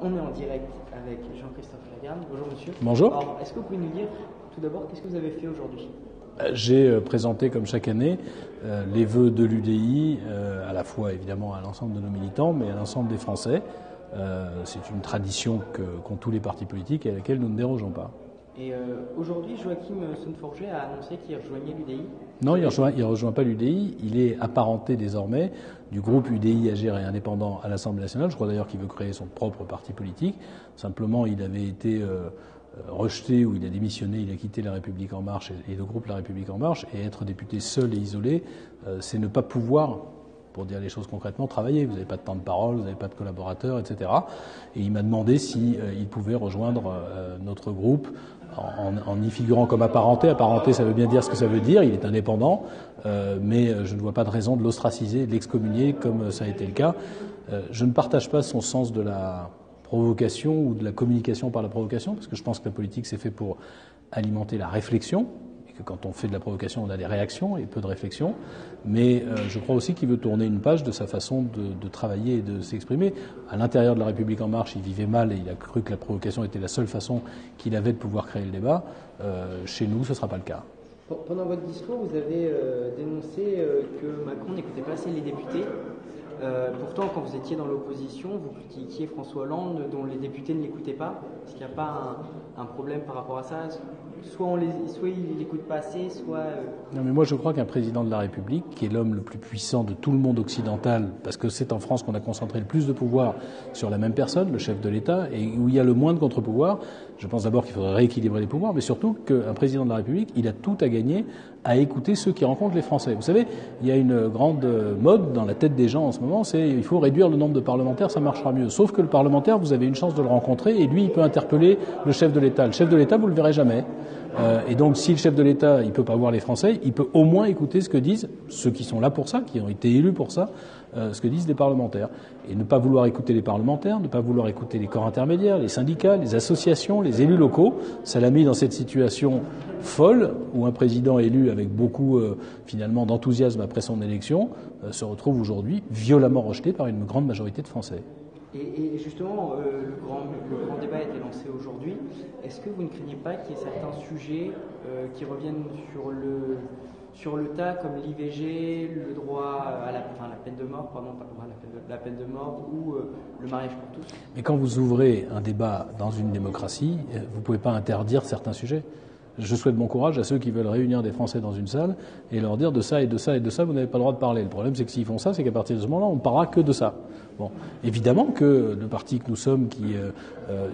on est en direct avec Jean-Christophe Lagarde. Bonjour monsieur. Bonjour. Alors, est-ce que vous pouvez nous dire tout d'abord qu'est-ce que vous avez fait aujourd'hui? J'ai présenté comme chaque année les vœux de l'UDI, à la fois évidemment à l'ensemble de nos militants, mais à l'ensemble des Français. C'est une tradition qu'ont tous les partis politiques et à laquelle nous ne dérogeons pas. Et aujourd'hui, Joachim Son-Forget a annoncé qu'il rejoignait l'UDI. Non, il ne rejoint pas l'UDI. Il est apparenté désormais du groupe UDI Agir et Indépendant à l'Assemblée nationale. Je crois d'ailleurs qu'il veut créer son propre parti politique. Simplement, il avait été rejeté ou il a démissionné, il a quitté La République En Marche et le groupe La République En Marche. Et être député seul et isolé, c'est ne pas pouvoir, pour dire les choses concrètement, travailler. Vous n'avez pas de temps de parole, vous n'avez pas de collaborateurs, etc. Et il m'a demandé si il pouvait rejoindre notre groupe en y figurant comme apparenté. Apparenté, ça veut bien dire ce que ça veut dire. Il est indépendant, mais je ne vois pas de raison de l'ostraciser, de l'excommunier, comme ça a été le cas. Je ne partage pas son sens de la provocation ou de la communication par la provocation, parce que je pense que la politique, c'est fait pour alimenter la réflexion. Que quand on fait de la provocation, on a des réactions et peu de réflexion. Mais je crois aussi qu'il veut tourner une page de sa façon de travailler et de s'exprimer. À l'intérieur de La République En Marche, il vivait mal et il a cru que la provocation était la seule façon qu'il avait de pouvoir créer le débat. Chez nous, ce ne sera pas le cas. Pendant votre discours, vous avez dénoncé que Macron n'écoutait pas assez les députés. Pourtant, quand vous étiez dans l'opposition, vous critiquiez François Hollande, dont les députés ne l'écoutaient pas. Est-ce qu'il n'y a pas un problème par rapport à ça? Soit il n'écoute pas assez, soit... Non, mais moi je crois qu'un président de la République, qui est l'homme le plus puissant de tout le monde occidental, parce que c'est en France qu'on a concentré le plus de pouvoir sur la même personne, le chef de l'État, et où il y a le moins de contre-pouvoirs, je pense d'abord qu'il faudrait rééquilibrer les pouvoirs, mais surtout qu'un président de la République, il a tout à gagner à écouter ceux qui rencontrent les Français. Vous savez, il y a une grande mode dans la tête des gens en ce moment, c'est il faut réduire le nombre de parlementaires, ça marchera mieux. Sauf que le parlementaire, vous avez une chance de le rencontrer, et lui, il peut interpeller le chef de l'État. Le chef de l'État, vous le verrez jamais. Et donc, si le chef de l'État, il peut pas voir les Français, il peut au moins écouter ce que disent ceux qui sont là pour ça, qui ont été élus pour ça, ce que disent les parlementaires. Et ne pas vouloir écouter les parlementaires, ne pas vouloir écouter les corps intermédiaires, les syndicats, les associations, les élus locaux, ça l'a mis dans cette situation folle où un président élu avec beaucoup, finalement, d'enthousiasme après son élection se retrouve aujourd'hui violemment rejeté par une grande majorité de Français. Et justement, le grand débat a été lancé aujourd'hui. Est-ce que vous ne craignez pas qu'il y ait certains sujets qui reviennent sur le tas, comme l'IVG, le droit à la peine de mort, pardon, pas le droit à la peine de mort, ou le mariage pour tous? Mais quand vous ouvrez un débat dans une démocratie, vous ne pouvez pas interdire certains sujets. Je souhaite bon courage à ceux qui veulent réunir des Français dans une salle et leur dire de ça et de ça et de ça, vous n'avez pas le droit de parler. Le problème, c'est que s'ils font ça, c'est qu'à partir de ce moment-là, on ne parlera que de ça. Bon, évidemment que le parti que nous sommes, qui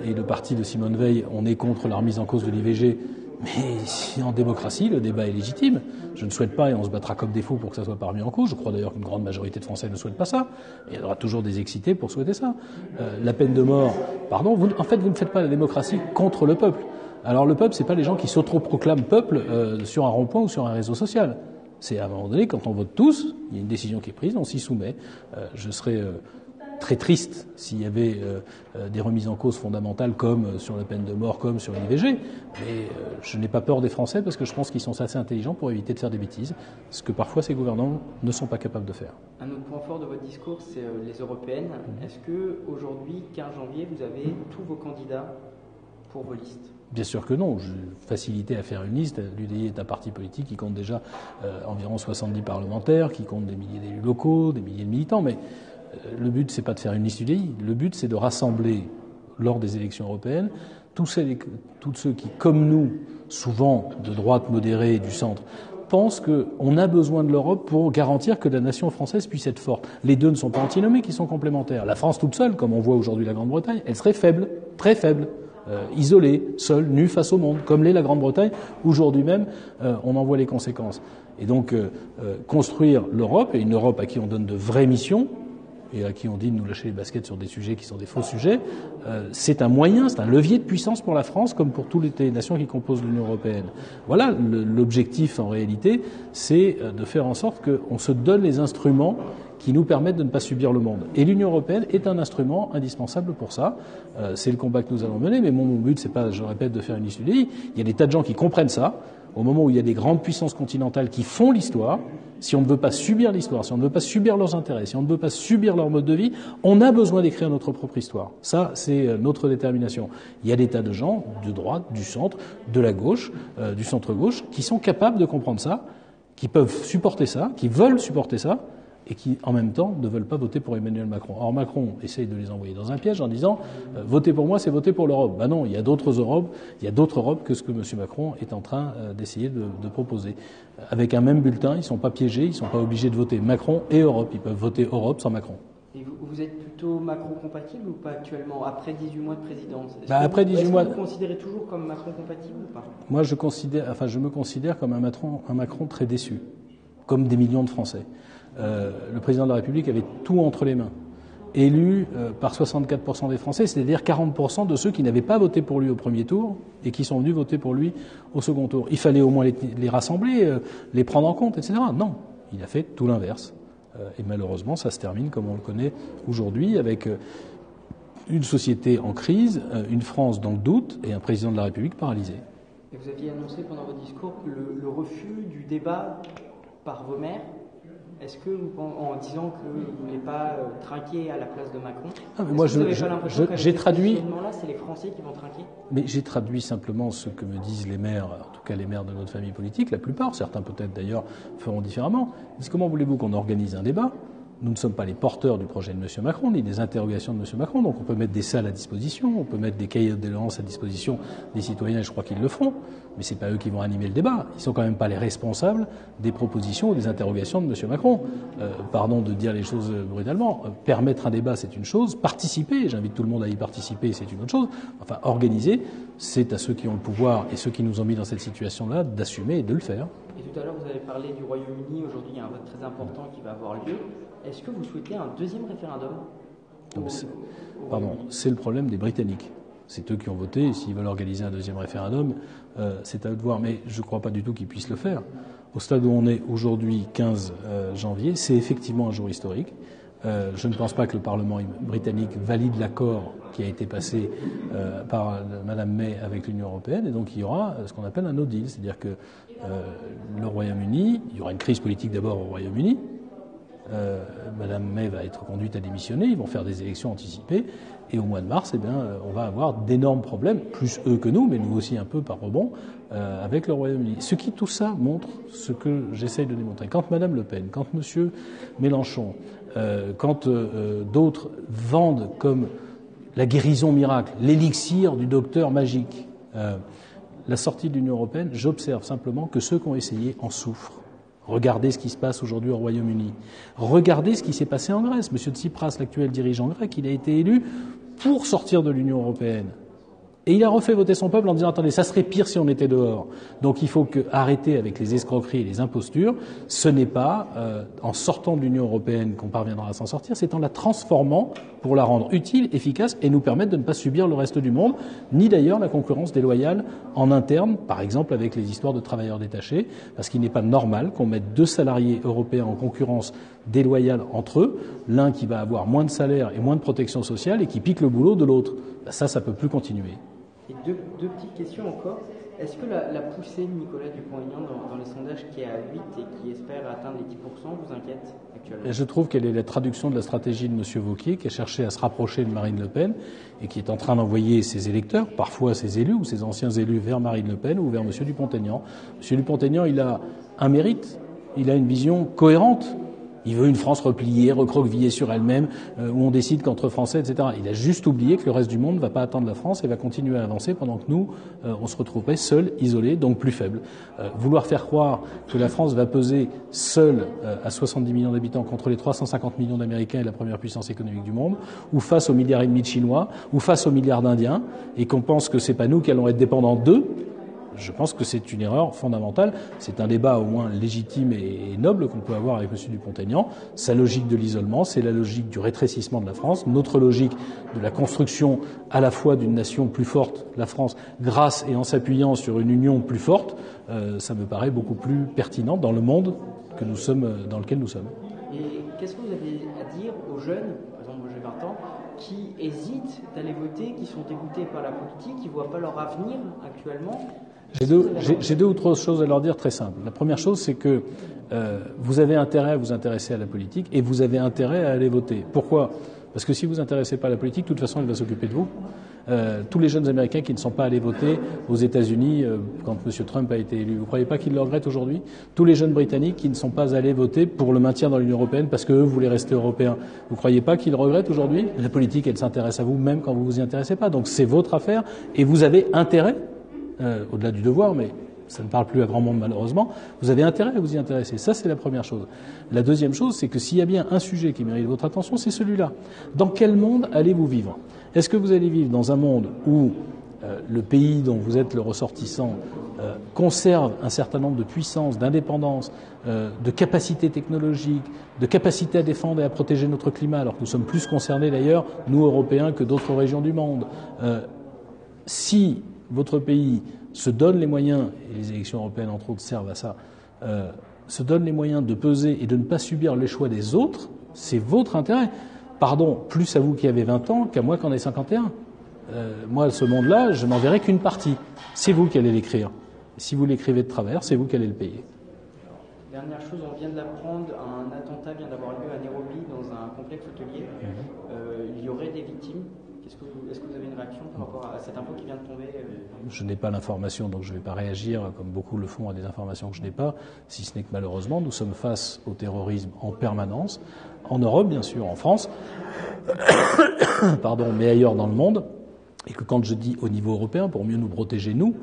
est le parti de Simone Veil, on est contre la remise en cause de l'IVG. Mais si en démocratie, le débat est légitime. Je ne souhaite pas, et on se battra comme des fous pour que ça soit pas remis en cause. Je crois d'ailleurs qu'une grande majorité de Français ne souhaite pas ça. Et il y aura toujours des excités pour souhaiter ça. La peine de mort, pardon, vous ne faites pas la démocratie contre le peuple. Alors le peuple, c'est pas les gens qui s'autoproclament peuple sur un rond-point ou sur un réseau social. C'est à un moment donné, quand on vote tous, il y a une décision qui est prise, on s'y soumet. Je serais très triste s'il y avait des remises en cause fondamentales comme sur la peine de mort, comme sur l'IVG. Mais je n'ai pas peur des Français parce que je pense qu'ils sont assez intelligents pour éviter de faire des bêtises, ce que parfois ces gouvernants ne sont pas capables de faire. Un autre point fort de votre discours, c'est les européennes. Est-ce que aujourd'hui, 15 janvier, vous avez tous vos candidats pour vos listes? Bien sûr que non. J'ai facilité à faire une liste. L'UDI est un parti politique qui compte déjà environ 70 parlementaires, qui compte des milliers d'élus locaux, des milliers de militants. Mais le but, c'est pas de faire une liste UDI. Le but, c'est de rassembler, lors des élections européennes, tous ceux qui, comme nous, souvent de droite modérée et du centre, pensent qu'on a besoin de l'Europe pour garantir que la nation française puisse être forte. Les deux ne sont pas antinomiques, ils sont complémentaires. La France toute seule, comme on voit aujourd'hui la Grande-Bretagne, elle serait faible, très faible. Isolée, seule, nue face au monde, comme l'est la Grande-Bretagne. Aujourd'hui même, on en voit les conséquences. Et donc, construire l'Europe, et une Europe à qui on donne de vraies missions, et à qui on dit de nous lâcher les baskets sur des sujets qui sont des faux sujets, c'est un moyen, c'est un levier de puissance pour la France, comme pour toutes les nations qui composent l'Union européenne. Voilà, l'objectif en réalité, c'est de faire en sorte qu'on se donne les instruments qui nous permettent de ne pas subir le monde. Et l'Union européenne est un instrument indispensable pour ça. C'est le combat que nous allons mener, mais mon but, c'est pas, je répète, de faire une liste d'UDI. Il y a des tas de gens qui comprennent ça. Au moment où il y a des grandes puissances continentales qui font l'histoire, si on ne veut pas subir l'histoire, si on ne veut pas subir leurs intérêts, si on ne veut pas subir leur mode de vie, on a besoin d'écrire notre propre histoire. Ça, c'est notre détermination. Il y a des tas de gens, de droite, du centre, de la gauche, du centre-gauche, qui sont capables de comprendre ça, qui peuvent supporter ça, qui veulent supporter ça, et qui, en même temps, ne veulent pas voter pour Emmanuel Macron. Or, Macron essaye de les envoyer dans un piège en disant « Votez pour moi, c'est voter pour l'Europe ». Ben non, il y a d'autres Europes que ce que M. Macron est en train d'essayer de proposer. Avec un même bulletin, ils ne sont pas piégés, ils ne sont pas obligés de voter Macron et Europe. Ils peuvent voter Europe sans Macron. Et vous êtes plutôt Macron-compatible ou pas actuellement, après 18 mois de présidence? Après 18 mois... Vous vous considérez toujours comme Macron-compatible ou pas? Moi, je me considère comme un Macron très déçu, comme des millions de Français. Le président de la République avait tout entre les mains. Élu par 64% des Français, c'est-à-dire 40% de ceux qui n'avaient pas voté pour lui au premier tour et qui sont venus voter pour lui au second tour. Il fallait au moins les rassembler, les prendre en compte, etc. Non, il a fait tout l'inverse. Et malheureusement, ça se termine comme on le connaît aujourd'hui, avec une société en crise, une France dans le doute et un président de la République paralysé. Et vous aviez annoncé pendant votre discours le refus du débat par vos maires. Est-ce que, en disant que vous ne voulez pas trinquer à la place de Macron, moi, j'ai traduit. Là, c'est les Français qui vont trinquer. Mais j'ai traduit simplement ce que me disent les maires, en tout cas les maires de notre famille politique, la plupart, certains peut-être d'ailleurs feront différemment. Ils disent comment voulez-vous qu'on organise un débat? Nous ne sommes pas les porteurs du projet de M. Macron, ni des interrogations de M. Macron, donc on peut mettre des salles à disposition, on peut mettre des cahiers de doléances à disposition des citoyens, et je crois qu'ils le feront, mais c'est pas eux qui vont animer le débat. Ils sont quand même pas les responsables des propositions ou des interrogations de M. Macron. Pardon de dire les choses brutalement. Permettre un débat, c'est une chose. Participer, j'invite tout le monde à y participer, c'est une autre chose. Enfin, organiser, c'est à ceux qui ont le pouvoir et ceux qui nous ont mis dans cette situation-là d'assumer et de le faire. Et tout à l'heure, vous avez parlé du Royaume-Uni. Aujourd'hui, il y a un vote très important qui va avoir lieu. Est-ce que vous souhaitez un deuxième référendum? Pardon, c'est le problème des Britanniques. C'est eux qui ont voté, et s'ils veulent organiser un deuxième référendum, c'est à eux de voir. Mais je ne crois pas du tout qu'ils puissent le faire. Au stade où on est aujourd'hui, 15 janvier, c'est effectivement un jour historique. Je ne pense pas que le Parlement britannique valide l'accord qui a été passé par Mme May avec l'Union européenne, et donc il y aura ce qu'on appelle un no deal, c'est-à-dire que le Royaume-Uni, il y aura une crise politique d'abord au Royaume-Uni, Mme May va être conduite à démissionner, ils vont faire des élections anticipées, et au mois de mars, on va avoir d'énormes problèmes, plus eux que nous, mais nous aussi un peu par rebond, avec le Royaume-Uni. Ce qui, tout ça, montre ce que j'essaye de démontrer. Quand Mme Le Pen, quand M. Mélenchon, quand d'autres vendent comme la guérison miracle, l'élixir du docteur magique, la sortie de l'Union européenne, j'observe simplement que ceux qui ont essayé en souffrent. Regardez ce qui se passe aujourd'hui au Royaume-Uni. Regardez ce qui s'est passé en Grèce. M. Tsipras, l'actuel dirigeant grec, il a été élu pour sortir de l'Union européenne. Et il a refait voter son peuple en disant « Attendez, ça serait pire si on était dehors ». Donc il faut arrêter avec les escroqueries et les impostures. Ce n'est pas en sortant de l'Union européenne qu'on parviendra à s'en sortir, c'est en la transformant pour la rendre utile, efficace et nous permettre de ne pas subir le reste du monde, ni d'ailleurs la concurrence déloyale en interne, par exemple avec les histoires de travailleurs détachés, parce qu'il n'est pas normal qu'on mette 2 salariés européens en concurrence déloyale entre eux, l'un qui va avoir moins de salaire et moins de protection sociale et qui pique le boulot de l'autre. Ça peut plus continuer. Et deux petites questions encore. Est-ce que la poussée de Nicolas Dupont-Aignan dans les sondages qui est à 8 et qui espère atteindre les 10% vous inquiète actuellement? Et je trouve qu'elle est la traduction de la stratégie de M. Wauquiez qui a cherché à se rapprocher de Marine Le Pen et qui est en train d'envoyer ses électeurs, parfois ses élus ou ses anciens élus, vers Marine Le Pen ou vers M. Dupont-Aignan. M. Dupont-Aignan, il a un mérite, il a une vision cohérente. Il veut une France repliée, recroquevillée sur elle-même, où on décide qu'entre Français, etc. Il a juste oublié que le reste du monde ne va pas attendre la France et va continuer à avancer pendant que nous, on se retrouverait seuls, isolés, donc plus faibles. Vouloir faire croire que la France va peser seule à 70 millions d'habitants contre les 350 millions d'Américains et la première puissance économique du monde, ou face aux milliards et demi de Chinois, ou face aux milliards d'Indiens, et qu'on pense que c'est pas nous qui allons être dépendants d'eux, je pense que c'est une erreur fondamentale. C'est un débat au moins légitime et noble qu'on peut avoir avec M. Dupont-Aignan. Sa logique de l'isolement, c'est la logique du rétrécissement de la France. Notre logique de la construction à la fois d'une nation plus forte, la France, grâce et en s'appuyant sur une union plus forte, ça me paraît beaucoup plus pertinent dans le monde que nous sommes, dans lequel nous sommes. Et qu'est-ce que vous avez à dire aux jeunes, par exemple moi j'ai 20 ans, qui hésitent d'aller voter, qui sont dégoûtés par la politique, qui ne voient pas leur avenir actuellement? J'ai deux ou trois choses à leur dire très simples. La première chose, c'est que vous avez intérêt à vous intéresser à la politique et vous avez intérêt à aller voter. Pourquoi ? Parce que si vous vous intéressez pas à la politique, de toute façon, elle va s'occuper de vous. Tous les jeunes Américains qui ne sont pas allés voter aux États-Unis quand M. Trump a été élu, vous ne croyez pas qu'ils le regrettent aujourd'hui ? Tous les jeunes Britanniques qui ne sont pas allés voter pour le maintien dans l'Union européenne parce qu'eux voulaient rester européens, vous ne croyez pas qu'ils le regrettent aujourd'hui ? La politique, elle s'intéresse à vous même quand vous vous y intéressez pas. Donc c'est votre affaire et vous avez intérêt, au-delà du devoir, mais ça ne parle plus à grand monde malheureusement, vous avez intérêt à vous y intéresser. Ça, c'est la première chose. La deuxième chose, c'est que s'il y a bien un sujet qui mérite votre attention, c'est celui-là. Dans quel monde allez-vous vivre ? Est-ce que vous allez vivre dans un monde où le pays dont vous êtes le ressortissant conserve un certain nombre de puissances, d'indépendance, de capacités technologiques, de capacités à défendre et à protéger notre climat, alors que nous sommes plus concernés d'ailleurs, nous Européens, que d'autres régions du monde. Si votre pays se donne les moyens, et les élections européennes entre autres servent à ça, se donne les moyens de peser et de ne pas subir les choix des autres, c'est votre intérêt. Pardon, plus à vous qui avez 20 ans qu'à moi qui en ai 51. Moi, ce monde-là, je n'en verrai qu'une partie. C'est vous qui allez l'écrire. Si vous l'écrivez de travers, c'est vous qui allez le payer. Dernière chose, on vient de l'apprendre, un attentat vient d'avoir lieu à Nairobi dans un complexe hôtelier. Il y aurait des victimes. Est-ce que vous avez une réaction par rapport à cette info qui vient de tomber Je n'ai pas l'information, donc je ne vais pas réagir comme beaucoup le font à des informations que je n'ai pas, si ce n'est que malheureusement, nous sommes face au terrorisme en permanence, en Europe bien sûr, en France, mais ailleurs dans le monde, et que quand je dis au niveau européen, pour mieux nous protéger nous,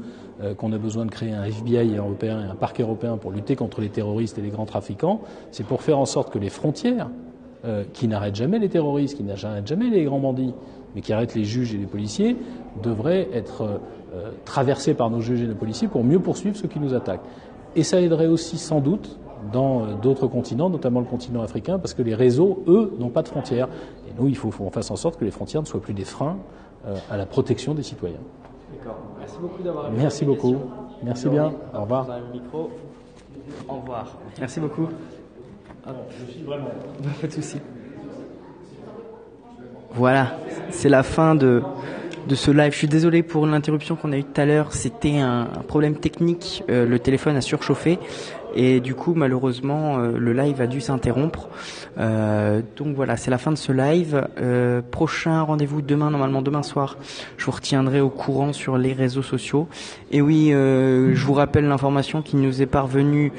qu'on a besoin de créer un FBI européen et un parquet européen pour lutter contre les terroristes et les grands trafiquants, c'est pour faire en sorte que les frontières, qui n'arrêtent jamais les terroristes, qui n'arrêtent jamais les grands bandits, mais qui arrêtent les juges et les policiers, devraient être traversés par nos juges et nos policiers pour mieux poursuivre ceux qui nous attaquent. Et ça aiderait aussi sans doute dans d'autres continents, notamment le continent africain, parce que les réseaux, eux, n'ont pas de frontières. Et nous, il faut qu'on fasse en sorte que les frontières ne soient plus des freins à la protection des citoyens. D'accord. Merci beaucoup d'avoir répondu. Merci beaucoup. Merci bien. Au revoir. Vous avez le micro. Au revoir. Merci beaucoup. Je suis vraiment. Pas de souci. Voilà, c'est la fin de ce live. Je suis désolé pour l'interruption qu'on a eue tout à l'heure. C'était un problème technique. Le téléphone a surchauffé. Et du coup, malheureusement, le live a dû s'interrompre. Donc voilà, c'est la fin de ce live. Prochain rendez-vous demain, normalement demain soir. Je vous retiendrai au courant sur les réseaux sociaux. Et oui, je vous rappelle l'information qui nous est parvenue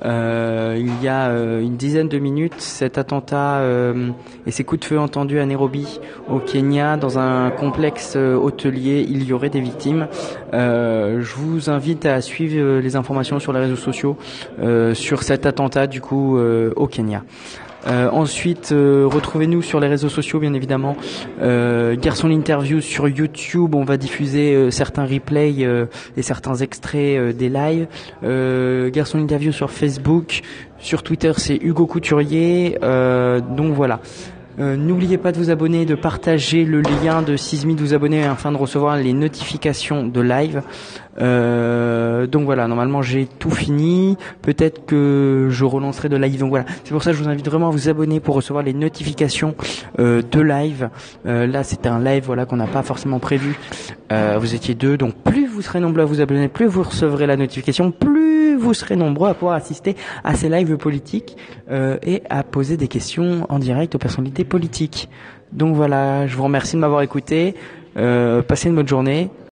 il y a une dizaine de minutes. Cet attentat et ces coups de feu entendus à Nairobi, au Kenya, dans un complexe hôtelier, il y aurait des victimes. Je vous invite à suivre les informations sur les réseaux sociaux sur cet attentat du coup au Kenya. Ensuite, retrouvez-nous sur les réseaux sociaux, bien évidemment. Garçon l'interview sur YouTube, on va diffuser certains replays et certains extraits des lives. Garçon l'interview sur Facebook, sur Twitter, c'est Hugo Couturier. Donc voilà. N'oubliez pas de vous abonner, de partager le lien de Sismi, de vous abonner afin de recevoir les notifications de live. Donc voilà, normalement j'ai tout fini. Peut-être que je relancerai de live. Donc voilà, c'est pour ça que je vous invite vraiment à vous abonner pour recevoir les notifications de live. Là, c'était un live voilà qu'on n'a pas forcément prévu. Vous étiez deux, donc plus vous serez nombreux à vous abonner, plus vous recevrez la notification, plus vous serez nombreux à pouvoir assister à ces lives politiques et à poser des questions en direct aux personnalités politiques. Donc voilà, je vous remercie de m'avoir écouté. Passez une bonne journée.